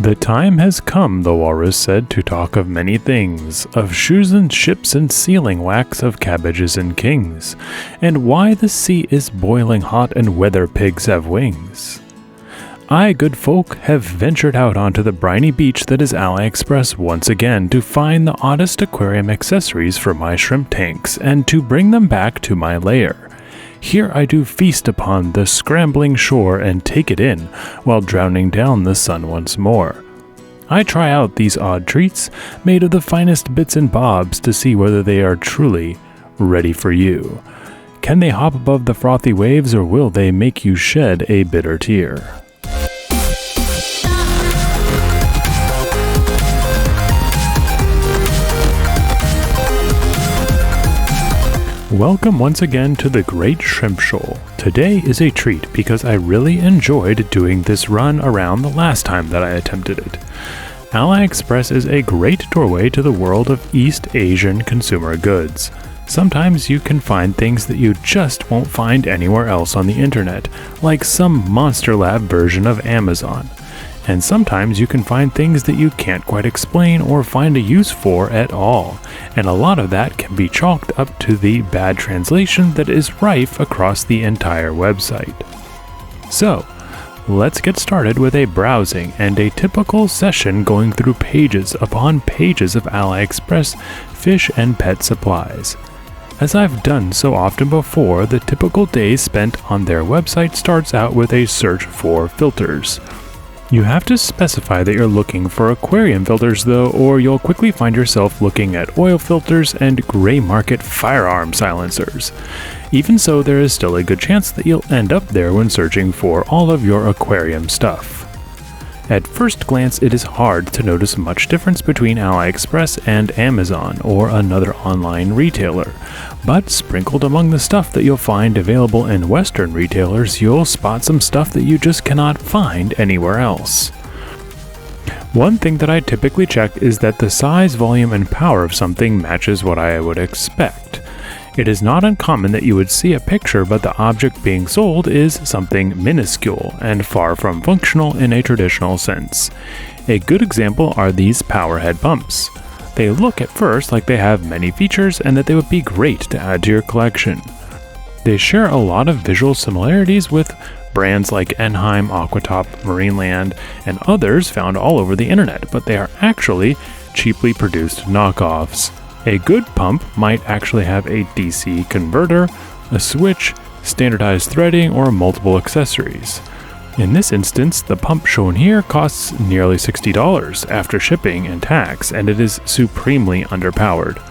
The time has come, the walrus said, to talk of many things, of shoes and ships and sealing wax, of cabbages and kings, and why the sea is boiling hot and whether pigs have wings. I, good folk, have ventured out onto the briny beach that is Aliexpress once again to find the oddest aquarium accessories for my shrimp tanks and to bring them back to my lair. Here I do feast upon the scrambling shore and take it in, while drowning down the sun once more. I try out these odd treats, made of the finest bits and bobs, to see whether they are truly ready for you. Can they hop above the frothy waves, or will they make you shed a bitter tear? Welcome once again to the Great Shrimp Shoal. Today is a treat because I really enjoyed doing this run around the last time that I attempted it. Aliexpress is a great doorway to the world of East Asian consumer goods. Sometimes you can find things that you just won't find anywhere else on the internet, like some Monster Lab version of Amazon. And sometimes you can find things that you can't quite explain or find a use for at all, and a lot of that can be chalked up to the bad translation that is rife across the entire website. So, let's get started with a browsing and a typical session going through pages upon pages of Aliexpress fish and pet supplies. As I've done so often before, the typical day spent on their website starts out with a search for filters. You have to specify that you're looking for aquarium filters though, or you'll quickly find yourself looking at oil filters and gray market firearm silencers. Even so, there is still a good chance that you'll end up there when searching for all of your aquarium stuff. At first glance, it is hard to notice much difference between Aliexpress and Amazon or another online retailer, but sprinkled among the stuff that you'll find available in Western retailers, you'll spot some stuff that you just cannot find anywhere else. One thing that I typically check is that the size, volume, and power of something matches what I would expect. It is not uncommon that you would see a picture but the object being sold is something minuscule and far from functional in a traditional sense. A good example are these power head pumps. They look at first like they have many features and that they would be great to add to your collection. They share a lot of visual similarities with brands like Enheim, Aquatop, Marineland, and others found all over the internet, but they are actually cheaply produced knockoffs. A good pump might actually have a DC converter, a switch, standardized threading, or multiple accessories. In this instance, the pump shown here costs nearly $60 after shipping and tax, and it is supremely underpowered.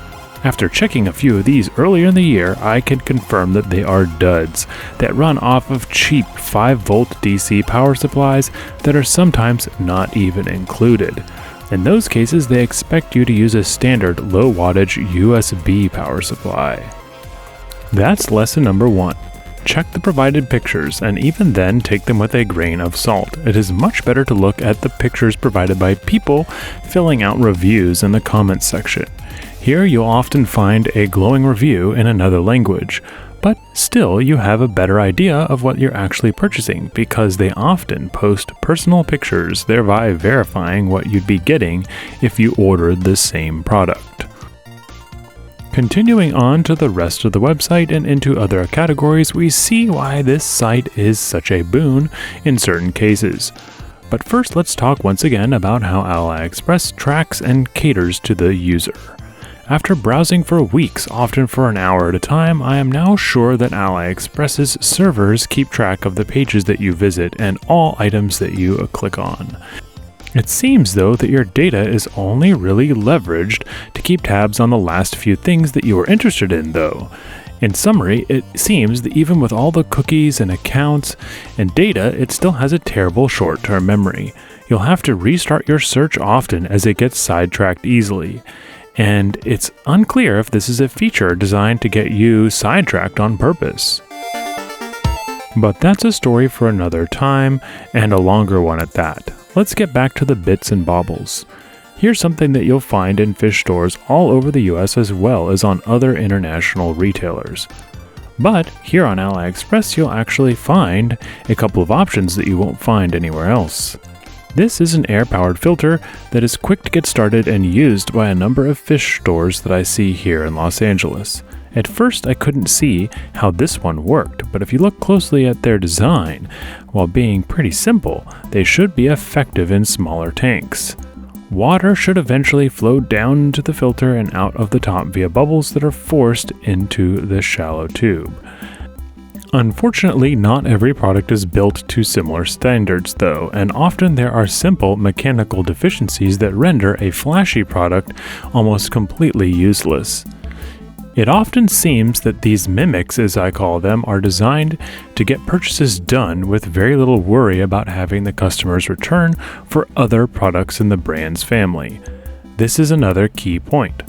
After checking a few of these earlier in the year, I can confirm that they are duds that run off of cheap 5-volt DC power supplies that are sometimes not even included. In those cases, they expect you to use a standard low wattage USB power supply. That's lesson number 1. Check the provided pictures, and even then take them with a grain of salt. It is much better to look at the pictures provided by people filling out reviews in the comments section. Here you'll often find a glowing review in another language, but still you have a better idea of what you're actually purchasing because they often post personal pictures, thereby verifying what you'd be getting if you ordered the same product. Continuing on to the rest of the website and into other categories, we see why this site is such a boon in certain cases. But first, let's talk once again about how Aliexpress tracks and caters to the user. After browsing for weeks, often for an hour at a time, I am now sure that Aliexpress's servers keep track of the pages that you visit and all items that you click on. It seems though that your data is only really leveraged to keep tabs on the last few things that you are interested in though. In summary, it seems that even with all the cookies and accounts and data, it still has a terrible short-term memory. You'll have to restart your search often as it gets sidetracked easily. And it's unclear if this is a feature designed to get you sidetracked on purpose. But that's a story for another time, and a longer one at that. Let's get back to the bits and baubles. Here's something that you'll find in fish stores all over the US as well as on other international retailers. But here on Aliexpress, you'll actually find a couple of options that you won't find anywhere else. This is an air-powered filter that is quick to get started and used by a number of fish stores that I see here in Los Angeles. At first, I couldn't see how this one worked, but if you look closely at their design, while being pretty simple, they should be effective in smaller tanks. Water should eventually flow down into the filter and out of the top via bubbles that are forced into the shallow tube. Unfortunately, not every product is built to similar standards though, and often there are simple mechanical deficiencies that render a flashy product almost completely useless. It often seems that these mimics, as I call them, are designed to get purchases done with very little worry about having the customers return for other products in the brand's family. This is another key point.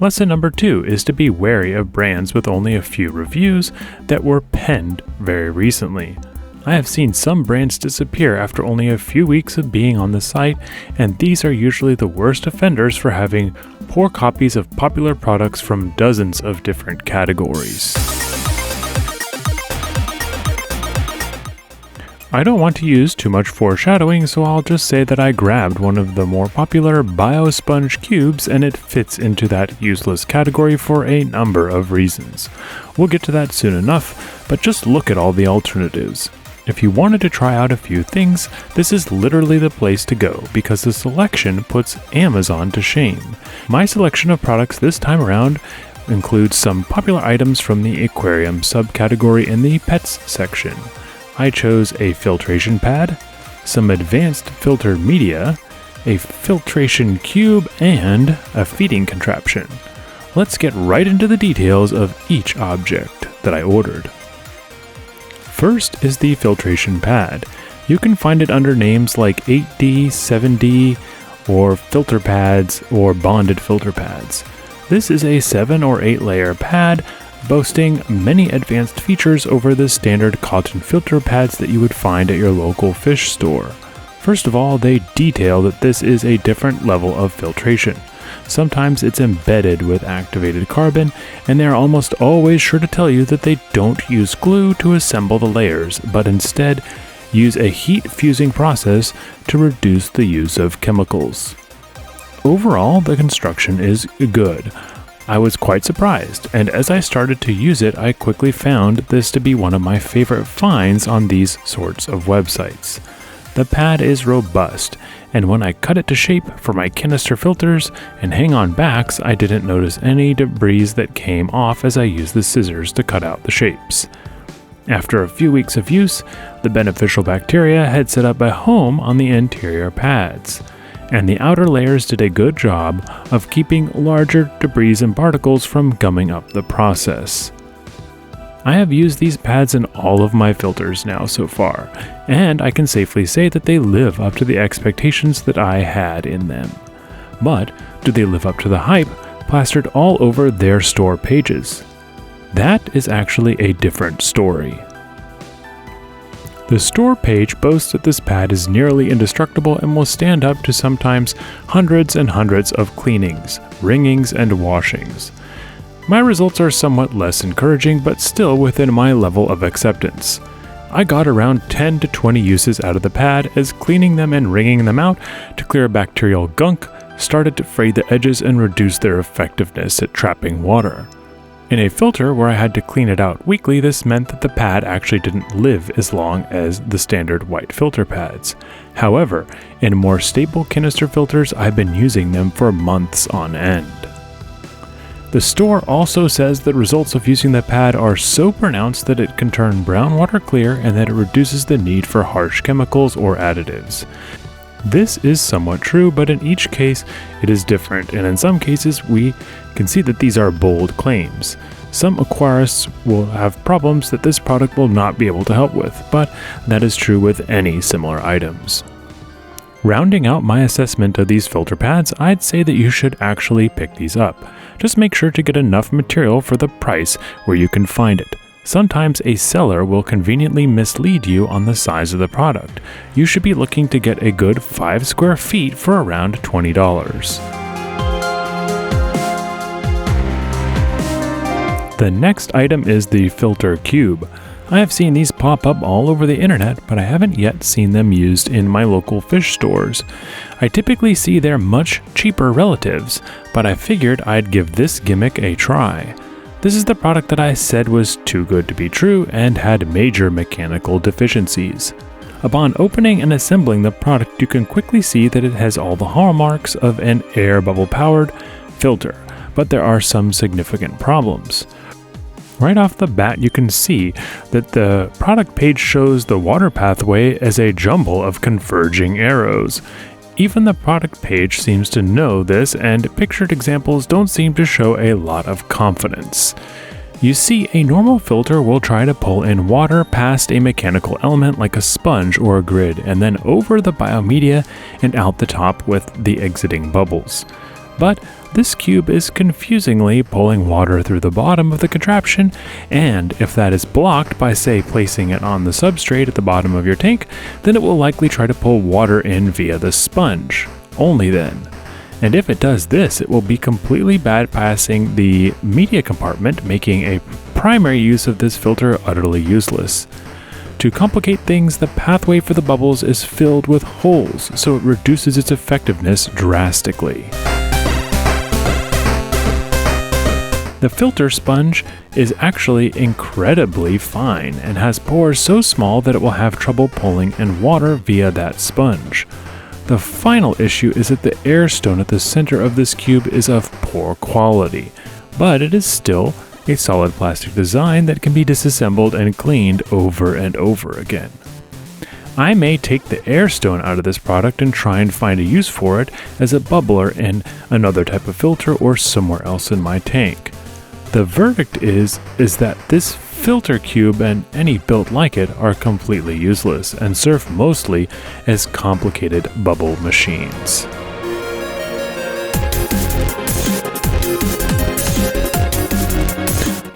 Lesson number 2 is to be wary of brands with only a few reviews that were penned very recently. I have seen some brands disappear after only a few weeks of being on the site, and these are usually the worst offenders for having poor copies of popular products from dozens of different categories. I don't want to use too much foreshadowing, so I'll just say that I grabbed one of the more popular BioSponge cubes and it fits into that useless category for a number of reasons. We'll get to that soon enough, but just look at all the alternatives. If you wanted to try out a few things, this is literally the place to go because the selection puts Amazon to shame. My selection of products this time around includes some popular items from the aquarium subcategory in the pets section. I chose a filtration pad, some advanced filter media, a filtration cube, and a feeding contraption. Let's get right into the details of each object that I ordered. First is the filtration pad. You can find it under names like 8D, 7D, or filter pads, or bonded filter pads. This is a 7 or 8 layer pad boasting many advanced features over the standard cotton filter pads that you would find at your local fish store. First of all, they detail that this is a different level of filtration. Sometimes it's embedded with activated carbon, and they are almost always sure to tell you that they don't use glue to assemble the layers, but instead use a heat fusing process to reduce the use of chemicals. Overall, the construction is good. I was quite surprised, and as I started to use it, I quickly found this to be one of my favorite finds on these sorts of websites. The pad is robust, and when I cut it to shape for my canister filters and hang-on backs, I didn't notice any debris that came off as I used the scissors to cut out the shapes. After a few weeks of use, the beneficial bacteria had set up a home on the interior pads, and the outer layers did a good job of keeping larger debris and particles from gumming up the process. I have used these pads in all of my filters now so far, and I can safely say that they live up to the expectations that I had in them. But do they live up to the hype plastered all over their store pages? That is actually a different story. The store page boasts that this pad is nearly indestructible and will stand up to sometimes hundreds and hundreds of cleanings, wringings, and washings. My results are somewhat less encouraging, but still within my level of acceptance. I got around 10 to 20 uses out of the pad, as cleaning them and wringing them out to clear bacterial gunk started to fray the edges and reduce their effectiveness at trapping water. In a filter where I had to clean it out weekly, this meant that the pad actually didn't live as long as the standard white filter pads. However, in more stable canister filters, I've been using them for months on end. The store also says that results of using the pad are so pronounced that it can turn brown water clear and that it reduces the need for harsh chemicals or additives. This is somewhat true, but in each case it is different, and in some cases we can see that these are bold claims. Some aquarists will have problems that this product will not be able to help with, but that is true with any similar items. Rounding out my assessment of these filter pads, I'd say that you should actually pick these up. Just make sure to get enough material for the price where you can find it. Sometimes a seller will conveniently mislead you on the size of the product. You should be looking to get a good 5 square feet for around $20. The next item is the filter cube. I have seen these pop up all over the internet, but I haven't yet seen them used in my local fish stores. I typically see their much cheaper relatives, but I figured I'd give this gimmick a try. This is the product that I said was too good to be true and had major mechanical deficiencies. Upon opening and assembling the product, you can quickly see that it has all the hallmarks of an air bubble powered filter, but there are some significant problems. Right off the bat, you can see that the product page shows the water pathway as a jumble of converging arrows. Even the product page seems to know this, and pictured examples don't seem to show a lot of confidence. You see, a normal filter will try to pull in water past a mechanical element like a sponge or a grid, and then over the biomedia and out the top with the exiting bubbles. But this cube is confusingly pulling water through the bottom of the contraption, and if that is blocked by, say, placing it on the substrate at the bottom of your tank, then it will likely try to pull water in via the sponge. Only then. And if it does this, it will be completely bypassing the media compartment, making a primary use of this filter utterly useless. To complicate things, the pathway for the bubbles is filled with holes, so it reduces its effectiveness drastically. The filter sponge is actually incredibly fine and has pores so small that it will have trouble pulling in water via that sponge. The final issue is that the air stone at the center of this cube is of poor quality, but it is still a solid plastic design that can be disassembled and cleaned over and over again. I may take the air stone out of this product and try and find a use for it as a bubbler in another type of filter or somewhere else in my tank. The verdict is that this filter cube and any built like it are completely useless and serve mostly as complicated bubble machines.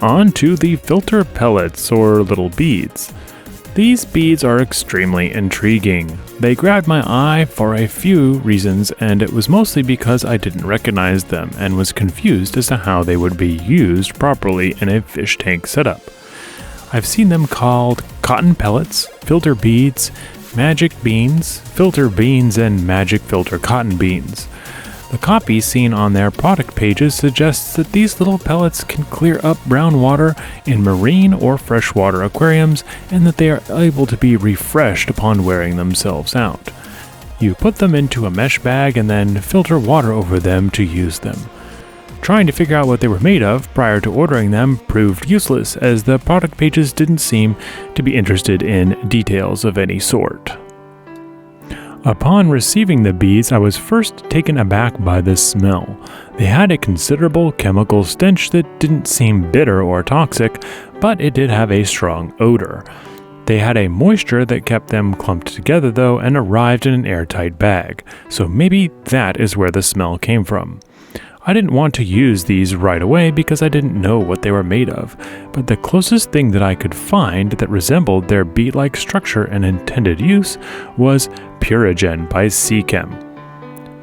On to the filter pellets or little beads. These beads are extremely intriguing. They grabbed my eye for a few reasons, and it was mostly because I didn't recognize them and was confused as to how they would be used properly in a fish tank setup. I've seen them called cotton pellets, filter beads, magic beans, filter beans, and magic filter cotton beans. The copy seen on their product pages suggests that these little pellets can clear up brown water in marine or freshwater aquariums, and that they are able to be refreshed upon wearing themselves out. You put them into a mesh bag and then filter water over them to use them. Trying to figure out what they were made of prior to ordering them proved useless, as the product pages didn't seem to be interested in details of any sort. Upon receiving the beads, I was first taken aback by the smell. They had a considerable chemical stench that didn't seem bitter or toxic, but it did have a strong odor. They had a moisture that kept them clumped together though, and arrived in an airtight bag, so maybe that is where the smell came from. I didn't want to use these right away because I didn't know what they were made of, but the closest thing that I could find that resembled their bead-like structure and intended use was Purigen by Seachem.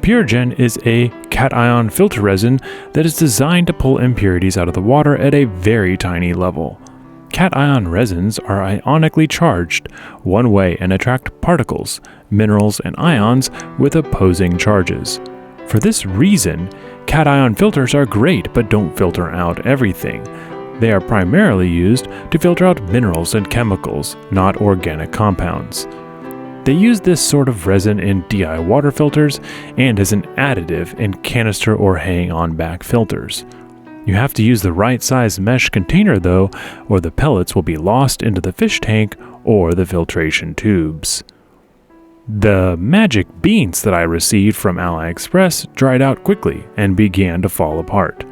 Purigen is a cation filter resin that is designed to pull impurities out of the water at a very tiny level. Cation resins are ionically charged one way and attract particles, minerals, and ions with opposing charges. For this reason, cation filters are great but don't filter out everything. They are primarily used to filter out minerals and chemicals, not organic compounds. They use this sort of resin in DI water filters and as an additive in canister or hang-on back filters. You have to use the right size mesh container though, or the pellets will be lost into the fish tank or the filtration tubes. The magic beans that I received from Aliexpress dried out quickly and began to fall apart.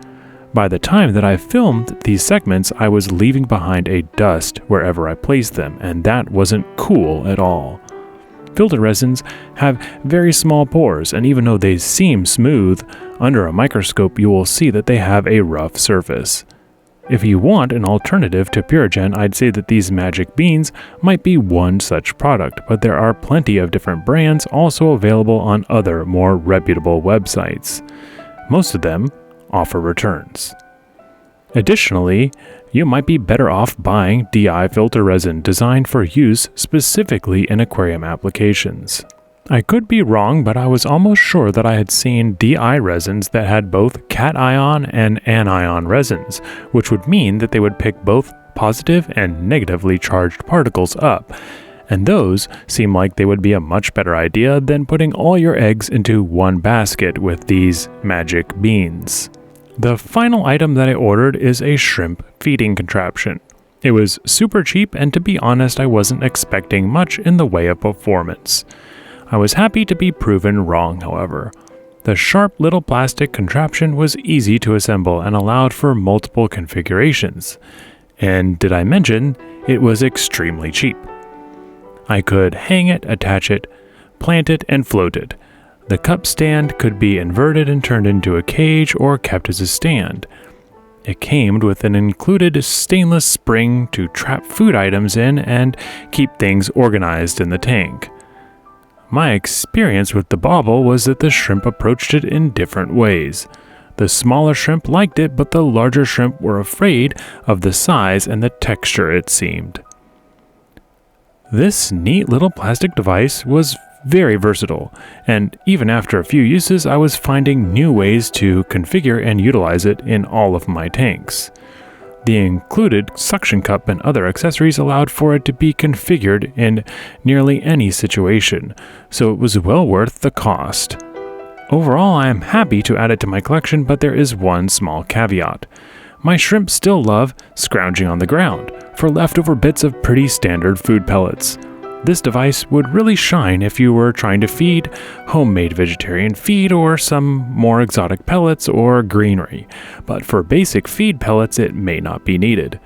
By the time that I filmed these segments, I was leaving behind a dust wherever I placed them, and that wasn't cool at all. Filter resins have very small pores, and even though they seem smooth, under a microscope you will see that they have a rough surface. If you want an alternative to Purigen, I'd say that these magic beans might be one such product, but there are plenty of different brands also available on other more reputable websites. Most of them offer returns. Additionally, you might be better off buying DI filter resin designed for use specifically in aquarium applications. I could be wrong, but I was almost sure that I had seen DI resins that had both cation and anion resins, which would mean that they would pick both positive and negatively charged particles up, and those seem like they would be a much better idea than putting all your eggs into one basket with these magic beans. The final item that I ordered is a shrimp feeding contraption. It was super cheap, and to be honest, I wasn't expecting much in the way of performance. I was happy to be proven wrong, however. The sharp little plastic contraption was easy to assemble and allowed for multiple configurations. And did I mention, it was extremely cheap. I could hang it, attach it, plant it, and float it. The cup stand could be inverted and turned into a cage or kept as a stand. It came with an included stainless spring to trap food items in and keep things organized in the tank. My experience with the bauble was that the shrimp approached it in different ways. The smaller shrimp liked it, but the larger shrimp were afraid of the size and the texture, it seemed. This neat little plastic device was very versatile, and even after a few uses, I was finding new ways to configure and utilize it in all of my tanks. The included suction cup and other accessories allowed for it to be configured in nearly any situation, so it was well worth the cost. Overall, I am happy to add it to my collection, but there is one small caveat. My shrimp still love scrounging on the ground for leftover bits of pretty standard food pellets. This device would really shine if you were trying to feed homemade vegetarian feed or some more exotic pellets or greenery, but for basic feed pellets it may not be needed.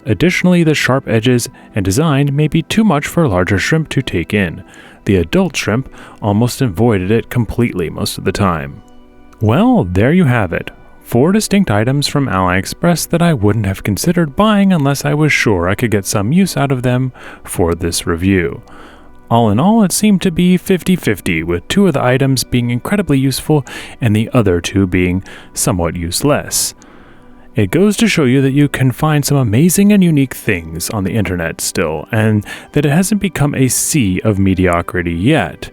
Additionally, the sharp edges and design may be too much for larger shrimp to take in. The adult shrimp almost avoided it completely most of the time. Well, there you have it. 4 distinct items from Aliexpress that I wouldn't have considered buying unless I was sure I could get some use out of them for this review. All in all, it seemed to be 50-50, with 2 of the items being incredibly useful and the other 2 being somewhat useless. It goes to show you that you can find some amazing and unique things on the internet still, and that it hasn't become a sea of mediocrity yet.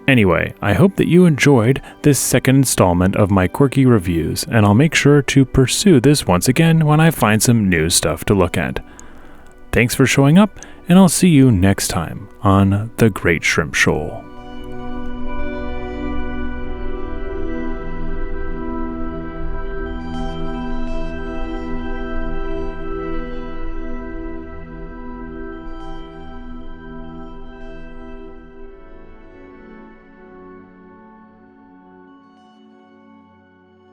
Anyway, I hope that you enjoyed this second installment of my quirky reviews, and I'll make sure to pursue this once again when I find some new stuff to look at. Thanks for showing up, and I'll see you next time on The Great Shrimp Shoal.